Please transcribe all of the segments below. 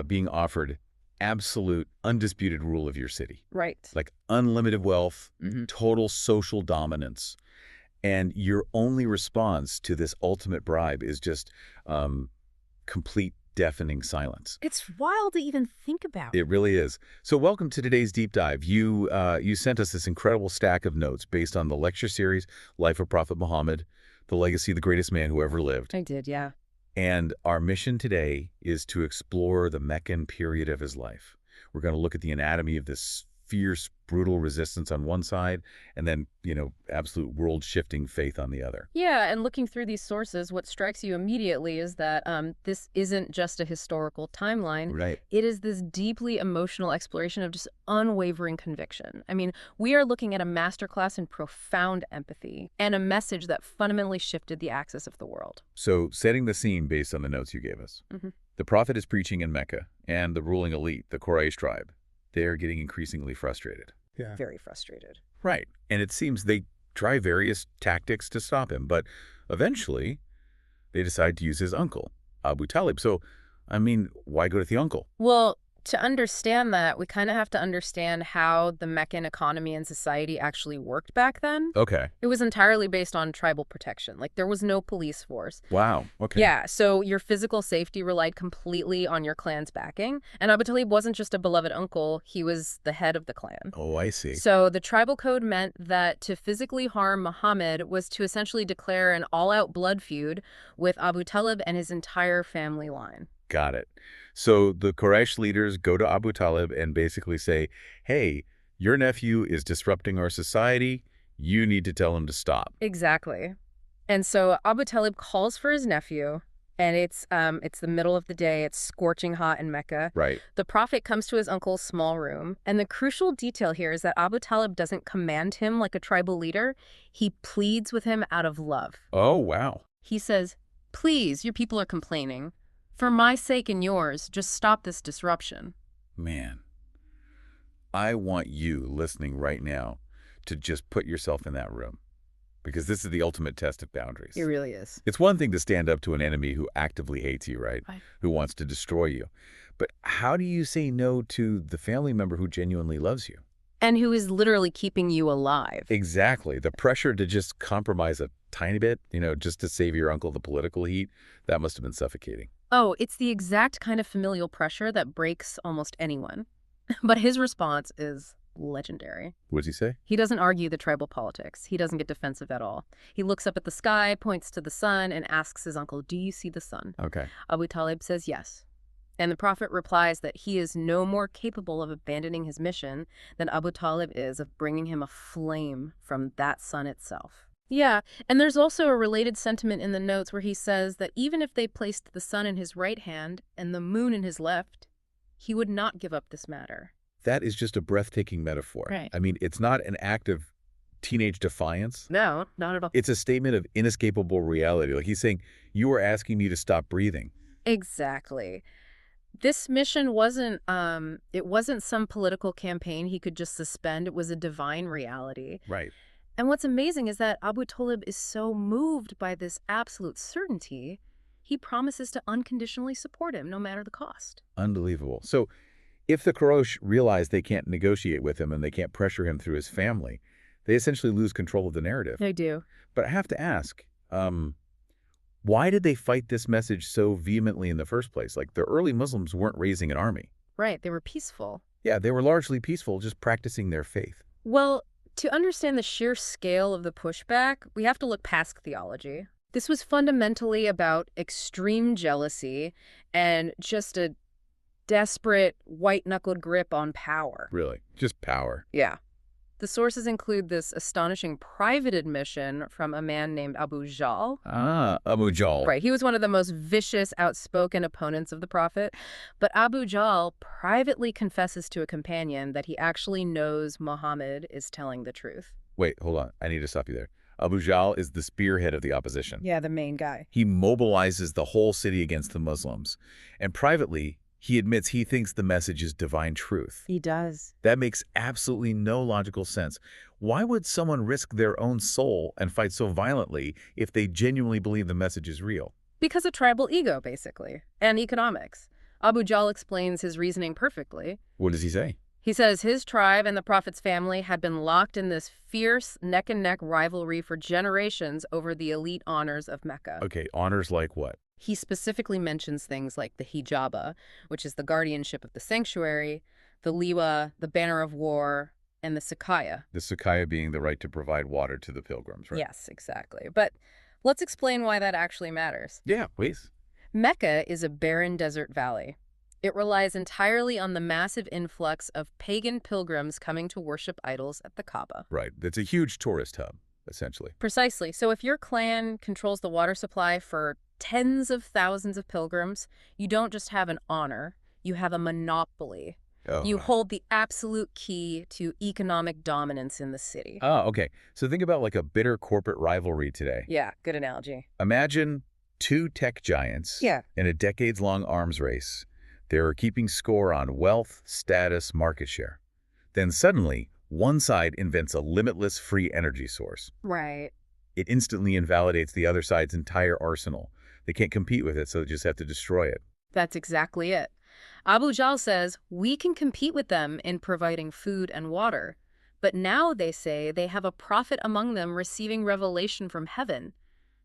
being offered absolute, undisputed rule of your city. Right. Like unlimited wealth, total social dominance. And your only response to this ultimate bribe is just complete deafening silence. It's wild to even think about. It really is. So welcome to today's deep dive. You sent us this incredible stack of notes based on the lecture series, Life of Prophet Muhammad, the legacy of the greatest man who ever lived. I did, yeah. And our mission today is to explore the Meccan period of his life. We're going to look at the anatomy of this fierce, brutal resistance on one side, and then, absolute world-shifting faith on the other. Yeah, and looking through these sources, what strikes you immediately is that this isn't just a historical timeline. Right. It is this deeply emotional exploration of just unwavering conviction. I mean, we are looking at a masterclass in profound empathy and a message that fundamentally shifted the axis of the world. So, setting the scene based on the notes you gave us. The prophet is preaching in Mecca, and the ruling elite, the Quraysh tribe, they're getting increasingly frustrated. Yeah. Very frustrated. Right. And it seems they try various tactics to stop him, but eventually they decide to use his uncle, Abu Talib. So, why go to the uncle? Well, to understand that, we kind of have to understand how the Meccan economy and society actually worked back then. Okay. It was entirely based on tribal protection. Like, there was no police force. Wow. Okay. Yeah, so your physical safety relied completely on your clan's backing. And Abu Talib wasn't just a beloved uncle, he was the head of the clan. Oh, I see. So the tribal code meant that to physically harm Muhammad was to essentially declare an all-out blood feud with Abu Talib and his entire family line. Got it. So the Quraysh leaders go to Abu Talib and basically say, hey, your nephew is disrupting our society. You need to tell him to stop. Exactly. And so Abu Talib calls for his nephew, and it's the middle of the day. It's scorching hot in Mecca. Right. The prophet comes to his uncle's small room, and the crucial detail here is that Abu Talib doesn't command him like a tribal leader. He pleads with him out of love. Oh, wow. He says, please, your people are complaining. For my sake and yours, just stop this disruption. Man, I want you listening right now to just put yourself in that room, because this is the ultimate test of boundaries. It really is. It's one thing to stand up to an enemy who actively hates you, right? Who wants to destroy you. But how do you say no to the family member who genuinely loves you? And who is literally keeping you alive. Exactly. The pressure to just compromise a tiny bit, just to save your uncle the political heat, that must have been suffocating. Oh, it's the exact kind of familial pressure that breaks almost anyone. But his response is legendary. What does he say? He doesn't argue the tribal politics. He doesn't get defensive at all. He looks up at the sky, points to the sun, and asks his uncle, do you see the sun? Okay. Abu Talib says yes. And the prophet replies that he is no more capable of abandoning his mission than Abu Talib is of bringing him a flame from that sun itself. Yeah, and there's also a related sentiment in the notes where he says that even if they placed the sun in his right hand and the moon in his left, he would not give up this matter. That is just a breathtaking metaphor. Right. It's not an act of teenage defiance. No, not at all. It's a statement of inescapable reality. Like he's saying, you are asking me to stop breathing. Exactly. This mission wasn't some political campaign he could just suspend. It was a divine reality. Right. And what's amazing is that Abu Talib is so moved by this absolute certainty, he promises to unconditionally support him no matter the cost. Unbelievable. So if the Quraysh realize they can't negotiate with him and they can't pressure him through his family, they essentially lose control of the narrative. They do. But I have to ask, why did they fight this message so vehemently in the first place? Like, the early Muslims weren't raising an army. Right, they were peaceful. Yeah, they were largely peaceful, just practicing their faith. Well, to understand the sheer scale of the pushback, we have to look past theology. This was fundamentally about extreme jealousy and just a desperate, white-knuckled grip on power. Really? Just power. Yeah. The sources include this astonishing private admission from a man named Abu Jahl. Ah, Abu Jahl. Right. He was one of the most vicious, outspoken opponents of the prophet. But Abu Jahl privately confesses to a companion that he actually knows Muhammad is telling the truth. Wait, hold on. I need to stop you there. Abu Jahl is the spearhead of the opposition. Yeah, the main guy. He mobilizes the whole city against the Muslims. And privately, he admits he thinks the message is divine truth. He does. That makes absolutely no logical sense. Why would someone risk their own soul and fight so violently if they genuinely believe the message is real? Because of tribal ego, basically, and economics. Abu Jahl explains his reasoning perfectly. What does he say? He says his tribe and the Prophet's family had been locked in this fierce neck-and-neck rivalry for generations over the elite honors of Mecca. Okay, honors like what? He specifically mentions things like the hijaba, which is the guardianship of the sanctuary, the liwa, the banner of war, and the sakaya. The sakaya being the right to provide water to the pilgrims, right? Yes, exactly. But let's explain why that actually matters. Yeah, please. Mecca is a barren desert valley. It relies entirely on the massive influx of pagan pilgrims coming to worship idols at the Kaaba. Right. It's a huge tourist hub, essentially. Precisely. So if your clan controls the water supply for tens of thousands of pilgrims, you don't just have an honor, you have a monopoly. Oh. You hold the absolute key to economic dominance in the city. Oh, okay. So think about like a bitter corporate rivalry today. Yeah, good analogy. Imagine two tech giants in a decades-long arms race. They're keeping score on wealth, status, market share. Then suddenly, one side invents a limitless free energy source. Right. It instantly invalidates the other side's entire arsenal. They can't compete with it, so they just have to destroy it. That's exactly it. Abu Jahl says, we can compete with them in providing food and water. But now they say they have a prophet among them receiving revelation from heaven.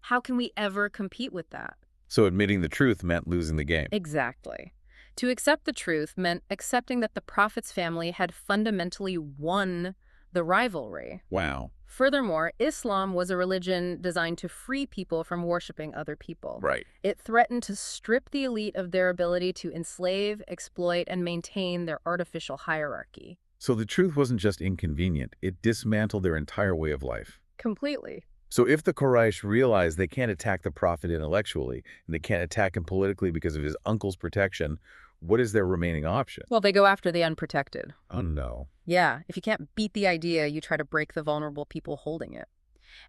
How can we ever compete with that? So admitting the truth meant losing the game. Exactly. To accept the truth meant accepting that the prophet's family had fundamentally won the rivalry. Wow. Furthermore, Islam was a religion designed to free people from worshiping other people. Right. It threatened to strip the elite of their ability to enslave, exploit, and maintain their artificial hierarchy. So the truth wasn't just inconvenient, it dismantled their entire way of life. Completely. So if the Quraysh realize they can't attack the prophet intellectually, and they can't attack him politically because of his uncle's protection, what is their remaining option? Well, they go after the unprotected. Oh, no. Yeah, if you can't beat the idea, you try to break the vulnerable people holding it.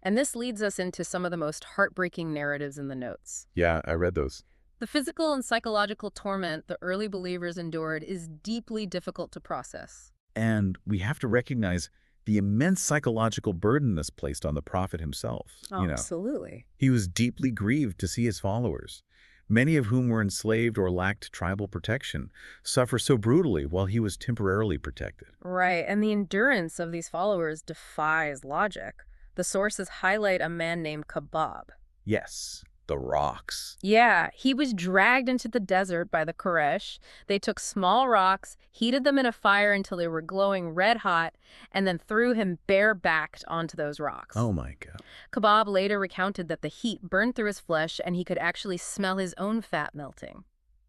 And this leads us into some of the most heartbreaking narratives in the notes. Yeah, I read those. The physical and psychological torment the early believers endured is deeply difficult to process. And we have to recognize the immense psychological burden this placed on the prophet himself. Oh, absolutely. He was deeply grieved to see his followers, many of whom were enslaved or lacked tribal protection, suffer so brutally while he was temporarily protected. Right, and the endurance of these followers defies logic. The sources highlight a man named Kebab. Yes, the rocks. Yeah, he was dragged into the desert by the Quraysh. They took small rocks, heated them in a fire until they were glowing red hot, and then threw him barebacked onto those rocks. Oh my God. Kebab later recounted that the heat burned through his flesh and he could actually smell his own fat melting.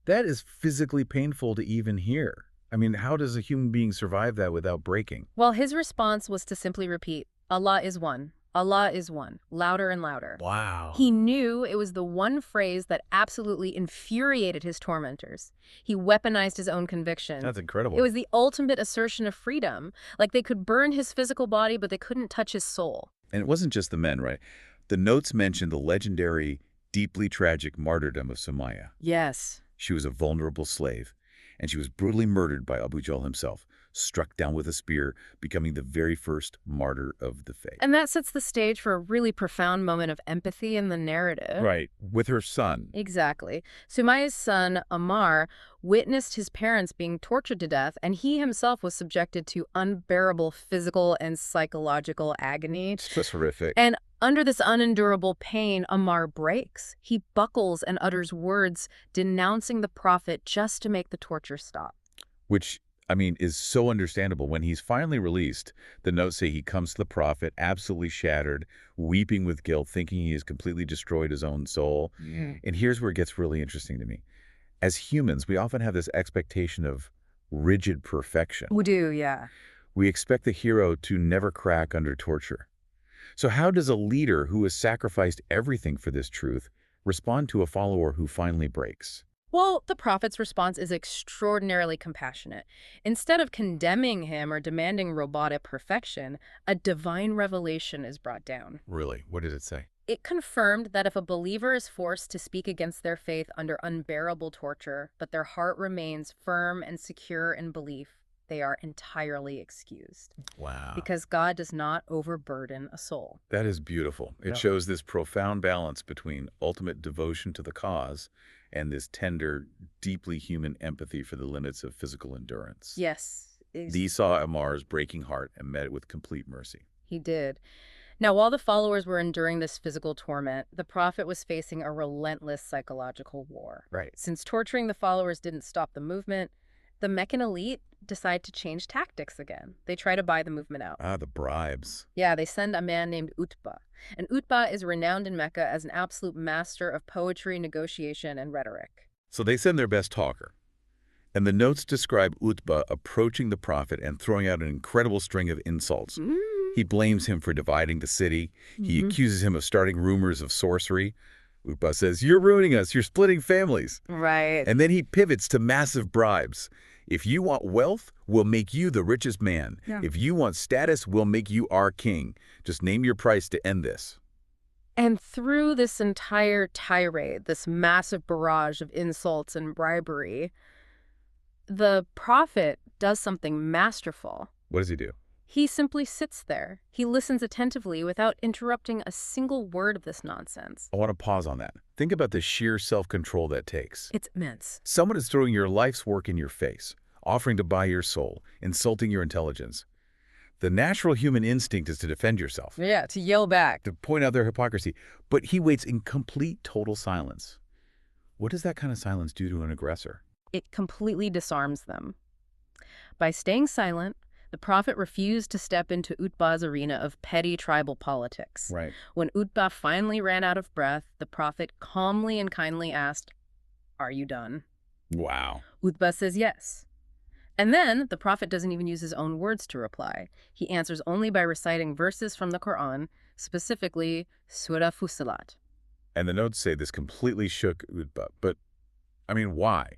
That is physically painful to even hear. I mean, how does a human being survive that without breaking? Well, his response was to simply repeat, Allah is one. Allah is one, louder and louder. Wow. He knew it was the one phrase that absolutely infuriated his tormentors. He weaponized his own conviction. That's incredible. It was the ultimate assertion of freedom. Like they could burn his physical body, but they couldn't touch his soul. And it wasn't just the men, right? The notes mentioned the legendary, deeply tragic martyrdom of Sumaya. Yes. She was a vulnerable slave, and she was brutally murdered by Abu Jahl himself, struck down with a spear, becoming the very first martyr of the faith. And that sets the stage for a really profound moment of empathy in the narrative. Right, with her son. Exactly. Sumayya's son, Ammar, witnessed his parents being tortured to death, and he himself was subjected to unbearable physical and psychological agony. It's just horrific. And under this unendurable pain, Ammar breaks. He buckles and utters words denouncing the prophet just to make the torture stop. Which, I mean, is so understandable. When he's finally released, the notes say he comes to the prophet absolutely shattered, weeping with guilt, thinking he has completely destroyed his own soul. And here's where it gets really interesting to me. As humans, we often have this expectation of rigid perfection. We do, yeah. We expect the hero to never crack under torture. So how does a leader who has sacrificed everything for this truth respond to a follower who finally breaks? Well, the prophet's response is extraordinarily compassionate. Instead of condemning him or demanding robotic perfection, a divine revelation is brought down. Really? What did it say? It confirmed that if a believer is forced to speak against their faith under unbearable torture, but their heart remains firm and secure in belief, they are entirely excused. Wow. Because God does not overburden a soul. That is beautiful. It shows this profound balance between ultimate devotion to the cause and this tender, deeply human empathy for the limits of physical endurance. Yes, These saw Ammar's breaking heart and met it with complete mercy. he did. Now, while the followers were enduring this physical torment, the prophet was facing a relentless psychological war. Right. Since torturing the followers didn't stop the movement, the Meccan elite decide to change tactics again. They try to buy the movement out. Ah, the bribes. Yeah, they send a man named Utbah. And Utbah is renowned in Mecca as an absolute master of poetry, negotiation, and rhetoric. So they send their best talker. And the notes describe Utbah approaching the prophet and throwing out an incredible string of insults. He blames him for dividing the city. He accuses him of starting rumors of sorcery. Utbah says, "You're ruining us. You're splitting families." Right. And then he pivots to massive bribes. If you want wealth, we'll make you the richest man. Yeah. If you want status, we'll make you our king. Just name your price to end this. And through this entire tirade, this massive barrage of insults and bribery, the prophet does something masterful. What does he do? He simply sits there. He listens attentively without interrupting a single word of this nonsense. I want to pause on that. Think about the sheer self-control that takes. It's immense. Someone is throwing your life's work in your face, offering to buy your soul, insulting your intelligence. The natural human instinct is to defend yourself, Yeah, to yell back. to point out their hypocrisy. But he waits in complete, total silence. What does that kind of silence do to an aggressor? It completely disarms them. By staying silent, the prophet refused to step into Utbah's arena of petty tribal politics. Right. When Utbah finally ran out of breath, the prophet calmly and kindly asked, "Are you done?" Wow. Utbah says yes. And then the prophet doesn't even use his own words to reply. He answers only by reciting verses from the Quran, specifically Surah Fussilat. And the notes say this completely shook Utbah. But, I mean, why?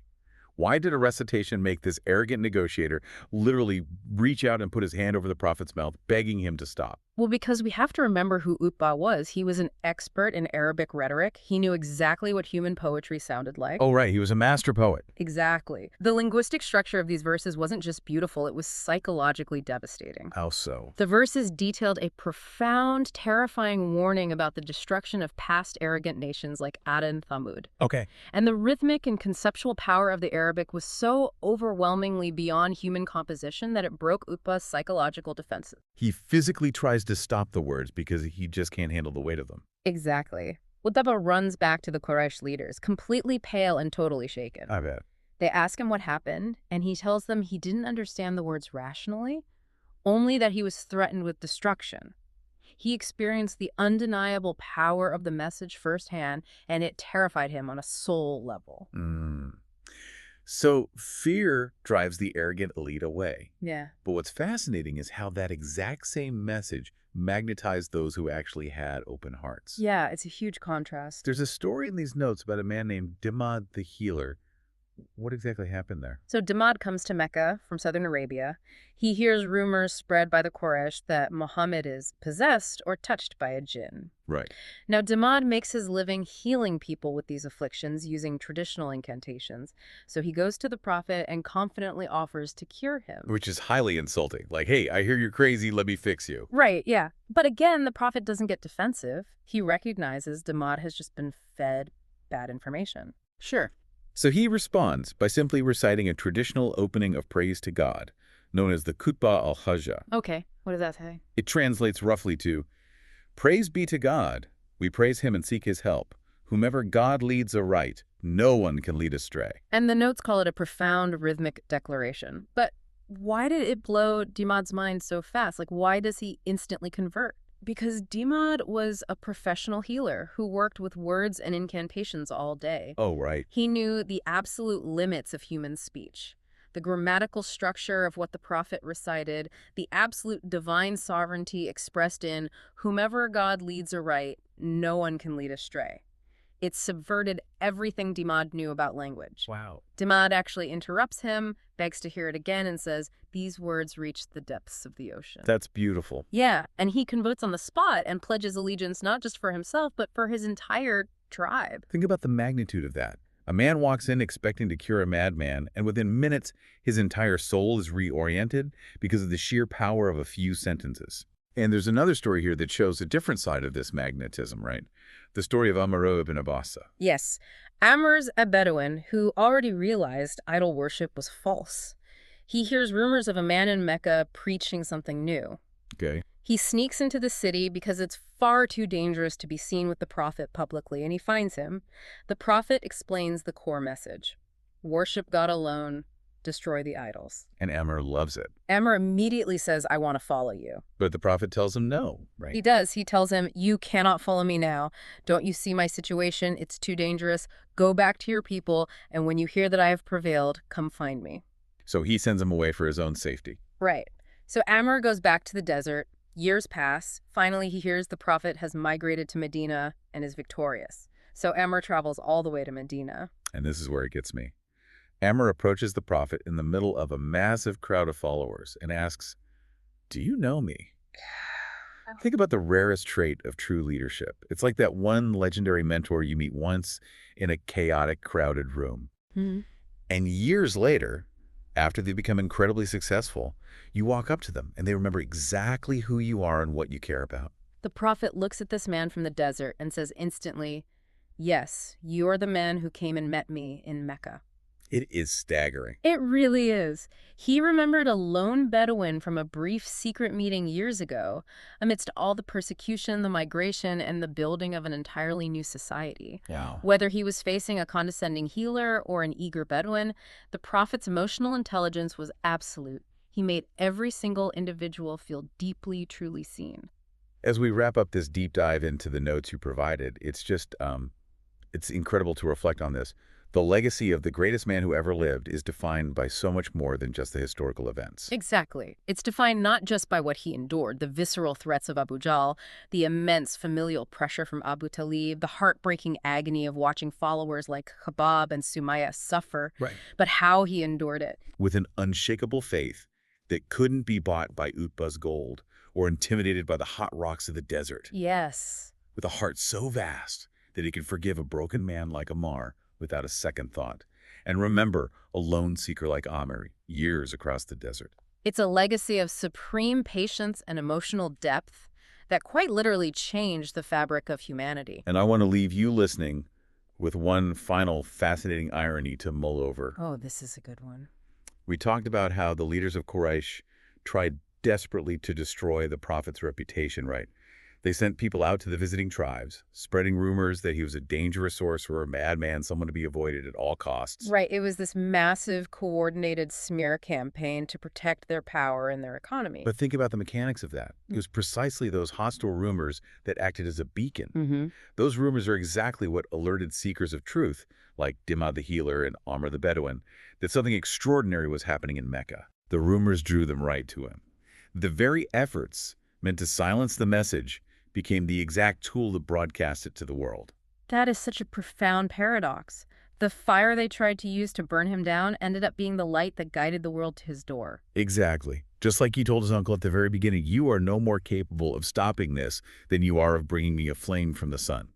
Why did a recitation make this arrogant negotiator literally reach out and put his hand over the prophet's mouth, begging him to stop? Well, because we have to remember who Utbah was. He was an expert in Arabic rhetoric. He knew exactly what human poetry sounded like. Oh, right. He was a master poet. Exactly. The linguistic structure of these verses wasn't just beautiful, it was psychologically devastating. How so? The verses detailed a profound, terrifying warning about the destruction of past arrogant nations like Ad and Thamud. Okay. And the rhythmic and conceptual power of the Arabic was so overwhelmingly beyond human composition that it broke Utbah's psychological defenses. He physically tries to stop the words because he just can't handle the weight of them. Exactly. Utbah runs back to the Quraysh leaders, completely pale and totally shaken. I bet. They ask him what happened, and he tells them he didn't understand the words rationally, only that he was threatened with destruction. He experienced the undeniable power of the message firsthand, and it terrified him on a soul level. So fear drives the arrogant elite away. Yeah. But what's fascinating is how that exact same message magnetized those who actually had open hearts. Yeah, it's a huge contrast. There's a story in these notes about a man named Dimad the Healer. What exactly happened there? So Dimad comes to Mecca from southern Arabia. He hears rumors spread by the Quraysh that Muhammad is possessed or touched by a jinn. Right. Now, Dimad makes his living healing people with these afflictions using traditional incantations. So he goes to the prophet and confidently offers to cure him. Which is highly insulting. Like, hey, I hear you're crazy, let me fix you. Right, yeah. But again, the prophet doesn't get defensive. He recognizes Dimad has just been fed bad information. Sure. So he responds by simply reciting a traditional opening of praise to God, known as the Khutbah al-Hajjah. Okay, what does that say? It translates roughly to, "Praise be to God. We praise him and seek his help. Whomever God leads aright, no one can lead astray." And the notes call it a profound rhythmic declaration. But why did it blow Dimad's mind so fast? Like, why does he instantly convert? Because Dimad was a professional healer who worked with words and incantations all day. Oh, right. He knew the absolute limits of human speech, the grammatical structure of what the prophet recited, the absolute divine sovereignty expressed in "whomever God leads aright, no one can lead astray." It subverted everything Dimad knew about language. Wow. Dimad actually interrupts him, begs to hear it again, and says, "These words reach the depths of the ocean." That's beautiful. Yeah, and he converts on the spot and pledges allegiance not just for himself, but for his entire tribe. Think about the magnitude of that. A man walks in expecting to cure a madman, and within minutes, his entire soul is reoriented because of the sheer power of a few sentences. And there's another story here that shows a different side of this magnetism, right? The story of Amr ibn Abasa. Yes, Amr's a Bedouin who already realized idol worship was false. He hears rumors of a man in Mecca preaching something new. Okay. He sneaks into the city because it's far too dangerous to be seen with the prophet publicly, and he finds him. The prophet explains the core message. Worship God alone, destroy the idols. And Amr loves it. Amr immediately says, I want to follow you. But the prophet tells him no, right? He does. He tells him, you cannot follow me now. Don't you see my situation? It's too dangerous. Go back to your people, and when you hear that I have prevailed, come find me. So he sends him away for his own safety. Right. So Amr goes back to the desert. Years pass. Finally, he hears the prophet has migrated to Medina and is victorious. So Amr travels all the way to Medina. And this is where it gets me. Amr approaches the prophet in the middle of a massive crowd of followers and asks, do you know me? Think about the rarest trait of true leadership. It's like that one legendary mentor you meet once in a chaotic, crowded room. Mm-hmm. And years later, after they become incredibly successful, you walk up to them and they remember exactly who you are and what you care about. The prophet looks at this man from the desert and says instantly, yes, you are the man who came and met me in Mecca. It is staggering. It really is. He remembered a lone Bedouin from a brief secret meeting years ago, amidst all the persecution, the migration, and the building of an entirely new society. Wow. Whether he was facing a condescending healer or an eager Bedouin, the prophet's emotional intelligence was absolute. He made every single individual feel deeply, truly seen. As we wrap up this deep dive into the notes you provided, it's just, it's incredible to reflect on this. The legacy of the greatest man who ever lived is defined by so much more than just the historical events. Exactly. It's defined not just by what he endured, the visceral threats of Abu Jahl, the immense familial pressure from Abu Talib, the heartbreaking agony of watching followers like Khabab and Sumayya suffer, Right. but how he endured it. With an unshakable faith that couldn't be bought by Utbah's gold or intimidated by the hot rocks of the desert. Yes. With a heart so vast that he could forgive a broken man like Ammar without a second thought. And remember, a lone seeker like Amr, years across the desert. It's a legacy of supreme patience and emotional depth that quite literally changed the fabric of humanity. And I want to leave you listening with one final fascinating irony to mull over. Oh, this is a good one. We talked about how the leaders of Quraysh tried desperately to destroy the prophet's reputation, right? They sent people out to the visiting tribes, spreading rumors that he was a dangerous sorcerer, a madman, someone to be avoided at all costs. Right. It was this massive, coordinated smear campaign to protect their power and their economy. But think about the mechanics of that. It was precisely those hostile rumors that acted as a beacon. Mm-hmm. Those rumors are exactly what alerted seekers of truth, like Dimah the healer and Amr the Bedouin, that something extraordinary was happening in Mecca. The rumors drew them right to him. The very efforts meant to silence the message became the exact tool that broadcast it to the world. That is such a profound paradox. The fire they tried to use to burn him down ended up being the light that guided the world to his door. Exactly. Just like he told his uncle at the very beginning, you are no more capable of stopping this than you are of bringing me a flame from the sun.